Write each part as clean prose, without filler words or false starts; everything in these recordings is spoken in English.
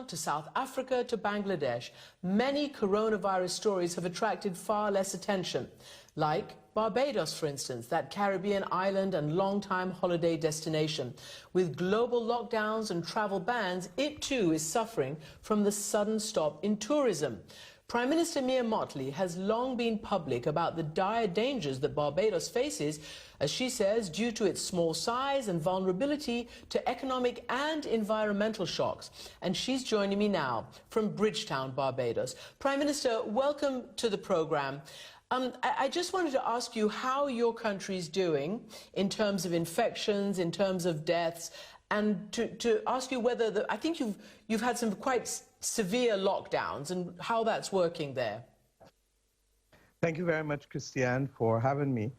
to South Africa to Bangladesh, many coronavirus stories have attracted far less attention, like Barbados, for instance, that Caribbean island and long-time holiday destination. With global lockdowns and travel bans, it too is suffering from the sudden stop in tourism. Prime Minister Mia Mottley has long been public about the dire dangers that Barbados faces, as she says, due to its small size and vulnerability to economic and environmental shocks. And she's joining me now from Bridgetown, Barbados. Prime Minister, welcome to the programme. I just wanted to ask you how your country's doing in terms of infections, in terms of deaths, and to ask you whether I think you've had some quite severe lockdowns and how that's working there. Thank you very much, Christiane, for having me.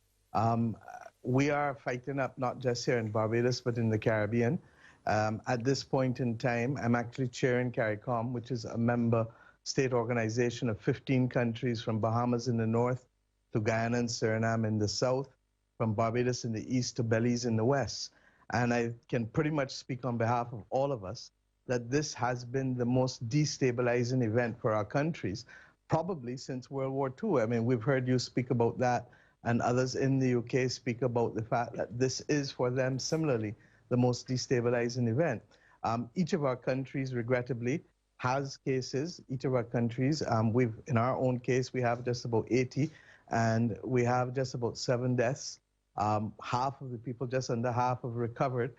We are fighting up not just here in Barbados, but in the Caribbean. At this point in time, I'm actually chairing CARICOM, which is a member state organization of 15 countries, from Bahamas in the north to Guyana and Suriname in the south, from Barbados in the east to Belize in the west. And I can pretty much speak on behalf of all of us that this has been the most destabilizing event for our countries, probably since World War II. I mean, we've heard you speak about that, and others in the UK speak about the fact that this is, for them, similarly, the most destabilizing event. Each of our countries, regrettably, has cases. Each of our countries, in our own case, we have just about 80, and we have just about 7 deaths. Half of the people, just under half, have recovered.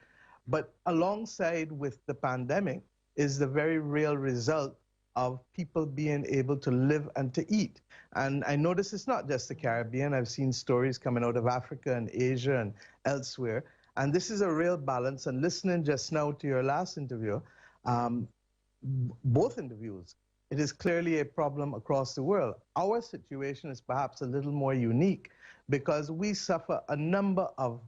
But alongside with the pandemic is the very real result of people being able to live and to eat. And I notice it's not just the Caribbean. I've seen stories coming out of Africa and Asia and elsewhere. And this is a real balance. And listening just now to your last interview, both interviews, it is clearly a problem across the world. Our situation is perhaps a little more unique because we suffer a number of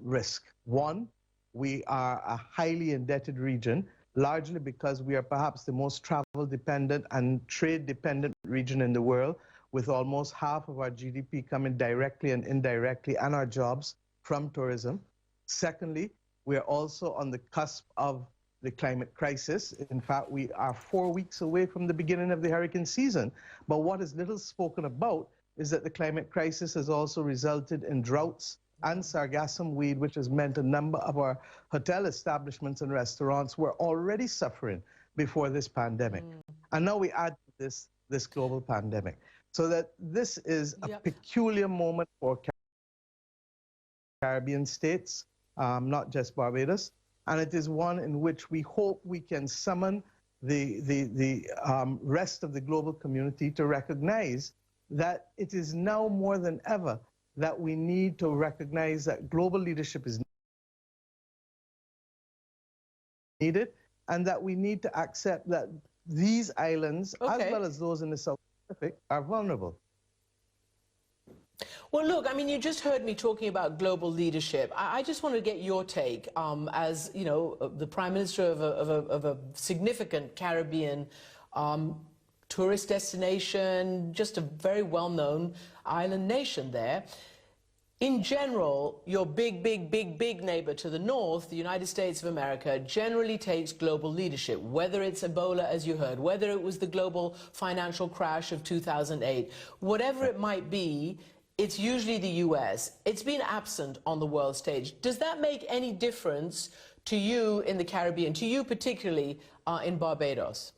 risks. One, we are a highly indebted region, largely because we are perhaps the most travel-dependent and trade-dependent region in the world, with almost half of our GDP coming directly and indirectly, and our jobs, from tourism. Secondly, we are also on the cusp of the climate crisis. In fact, we are 4 weeks away from the beginning of the hurricane season. But what is little spoken about is that the climate crisis has also resulted in droughts and sargassum weed, which has meant a number of our hotel establishments and restaurants were already suffering before this pandemic. And now we add to this global pandemic. So that this is a peculiar moment for Caribbean states, not just Barbados. And it is one in which we hope we can summon the rest of the global community to recognize that it is now more than ever that we need to recognize that global leadership is needed, and that we need to accept that these islands, as well as those in the South Pacific, are vulnerable. Well, look, I mean, you just heard me talking about global leadership. I just want to get your take as, you know, the Prime Minister of a significant Caribbean tourist destination, just a very well-known island nation there. In general, your big neighbor to the north, the United States of America, generally takes global leadership, whether it's Ebola, as you heard, whether it was the global financial crash of 2008, whatever it might be, it's usually the US. It's been absent on the world stage. Does that make any difference to you in the Caribbean, to you particularly in Barbados?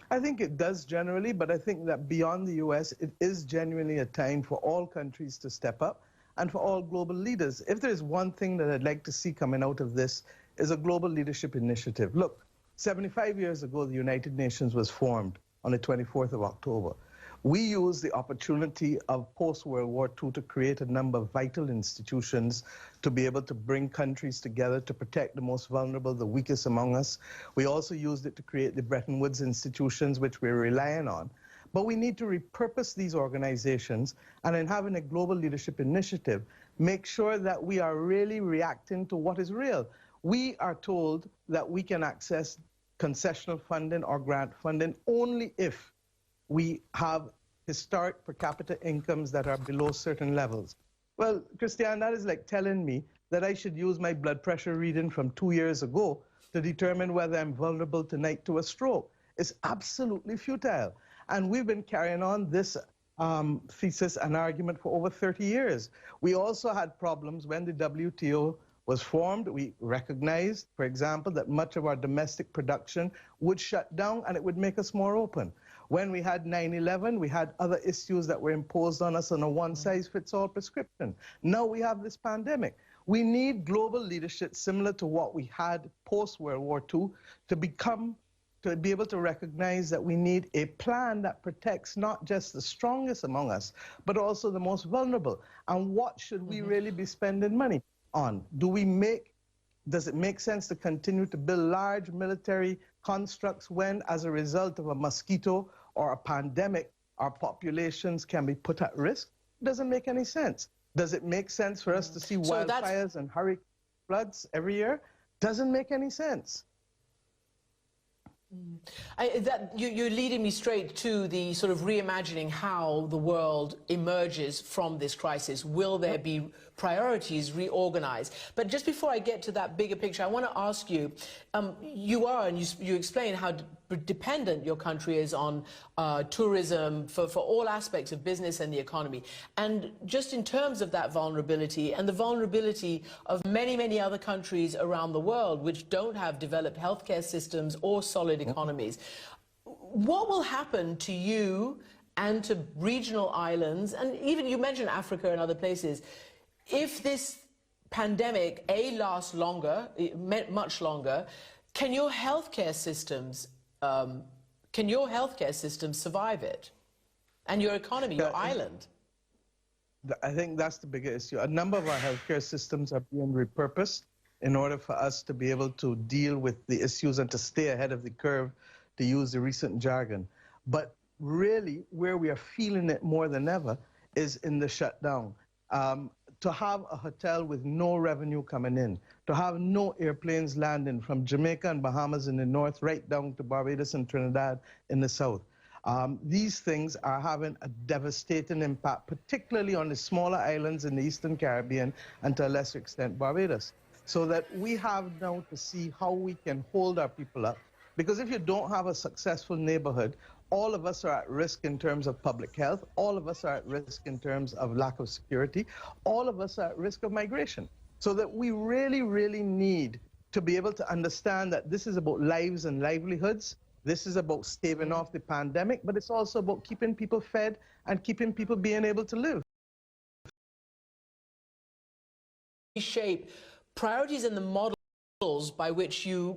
I think it does generally, but I think that beyond the US, it is genuinely a time for all countries to step up and for all global leaders. If there's one thing that I'd like to see coming out of this is a global leadership initiative. Look, 75 years ago, the United Nations was formed on the 24th of October. We used the opportunity of post-World War II to create a number of vital institutions to be able to bring countries together to protect the most vulnerable, the weakest among us. We also used it to create the Bretton Woods institutions, which we're relying on. But we need to repurpose these organizations, and in having a global leadership initiative, make sure that we are really reacting to what is real. We are told that we can access concessional funding or grant funding only if we have historic per capita incomes that are below certain levels. Well, Christiane, that is like telling me that I should use my blood pressure reading from 2 years ago to determine whether I'm vulnerable tonight to a stroke. It's absolutely futile. And we've been carrying on this thesis and argument for over 30 years. We also had problems when the WTO was formed. We recognized, for example, that much of our domestic production would shut down and it would make us more open. When we had 9/11, we had other issues that were imposed on us on a one-size-fits-all prescription. Now we have this pandemic. We need global leadership similar to what we had post-World War II to be able to recognize that we need a plan that protects not just the strongest among us, but also the most vulnerable. And what should we really be spending money on? Does it make sense to continue to build large military constructs when, as a result of a mosquito or a pandemic, our populations can be put at risk? It doesn't make any sense. Does it make sense for us to see wildfires and hurricane floods every year? Doesn't make any sense. You're leading me straight to the sort of reimagining how the world emerges from this crisis. Will there be priorities reorganized? But just before I get to that bigger picture, I want to ask you, you explain how dependent your country is on tourism for all aspects of business and the economy. And just in terms of that vulnerability and the vulnerability of many, many other countries around the world which don't have developed healthcare systems or solid economies, what will happen to you and to regional islands, and even you mentioned Africa and other places, if this pandemic, lasts longer, much longer? Can your healthcare systems survive it? And your economy, your island? I think that's the bigger issue. A number of our healthcare systems are being repurposed in order for us to be able to deal with the issues and to stay ahead of the curve, to use the recent jargon. But really, where we are feeling it more than ever is in the shutdown. To have a hotel with no revenue coming in, to have no airplanes landing from Jamaica and Bahamas in the north right down to Barbados and Trinidad in the south. These things are having a devastating impact, particularly on the smaller islands in the Eastern Caribbean and to a lesser extent Barbados. So that we have now to see how we can hold our people up. Because if you don't have a successful neighborhood, all of us are at risk in terms of public health. All of us are at risk in terms of lack of security. All of us are at risk of migration. So that we really, really need to be able to understand that this is about lives and livelihoods. This is about staving off the pandemic, but it's also about keeping people fed and keeping people being able to live. Shape priorities and the models by which your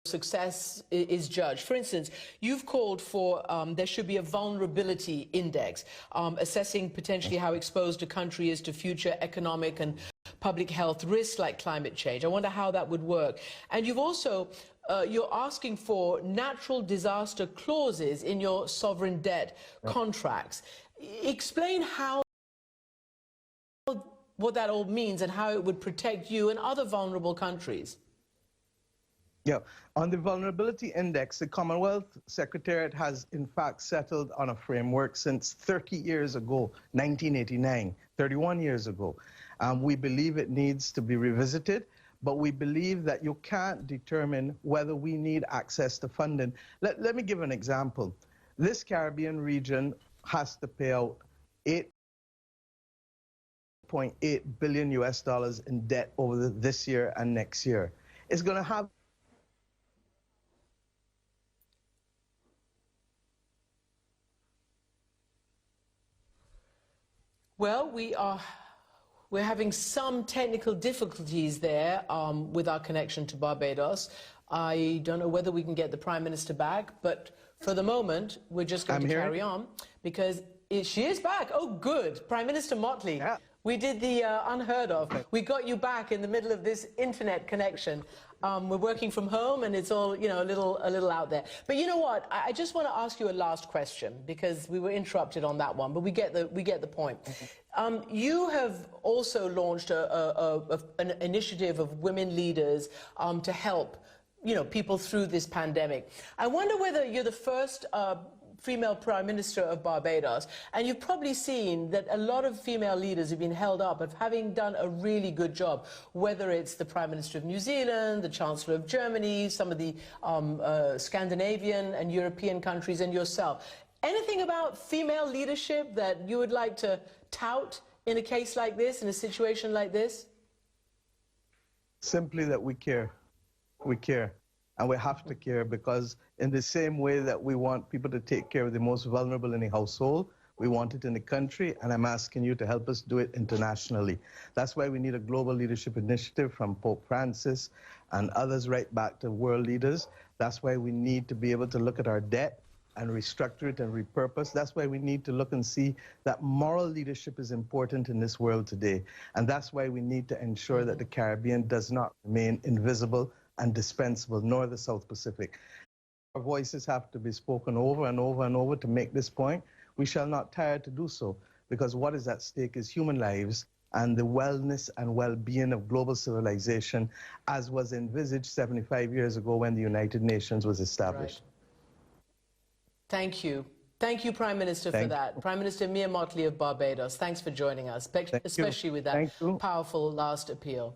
success is judged. For instance, you've called for there should be a vulnerability index, assessing potentially how exposed a country is to future economic and public health risks like climate change. I wonder how that would work. And you've also, you're asking for natural disaster clauses in your sovereign debt contracts. Explain what that all means and how it would protect you and other vulnerable countries. Yeah, on the vulnerability index, the Commonwealth Secretariat has in fact settled on a framework since 30 years ago, 1989, 31 years ago. We believe it needs to be revisited, but we believe that you can't determine whether we need access to funding. Let me give an example. This Caribbean region has to pay out $8.8 billion in debt over this year and next year. It's going to have Well, we're having some technical difficulties there with our connection to Barbados. I don't know whether we can get the Prime Minister back, but for the moment, we're just going to carry on because she is back. Oh, good. Prime Minister Mottley. Yeah. We did the unheard of. We got you back in the middle of this internet connection. We're working from home and it's all, a little out there. But you know what? I just want to ask you a last question because we were interrupted on that one, but we get the point. You have also launched an initiative of women leaders to help, people through this pandemic. I wonder whether you're the first female Prime Minister of Barbados, and you've probably seen that a lot of female leaders have been held up of having done a really good job, whether it's the Prime Minister of New Zealand, the Chancellor of Germany, some of the Scandinavian and European countries, and yourself. Anything about female leadership that you would like to tout in a case like this, in a situation like this? Simply that we care. We care. And we have to care, because in the same way that we want people to take care of the most vulnerable in the household, we want it in the country, and I'm asking you to help us do it internationally. That's why we need a global leadership initiative from Pope Francis and others right back to world leaders. That's why we need to be able to look at our debt and restructure it and repurpose. That's why we need to look and see that moral leadership is important in this world today. And that's why we need to ensure that the Caribbean does not remain invisible and dispensable, nor the South Pacific. Our voices have to be spoken over and over and over to make this point. We shall not tire to do so, because what is at stake is human lives and the wellness and well-being of global civilization, as was envisaged 75 years ago when the United Nations was established. Right. Thank you. Thank you, Prime Minister, for that. Prime Minister Mia Mottley of Barbados, thanks for joining us, especially with that powerful last appeal.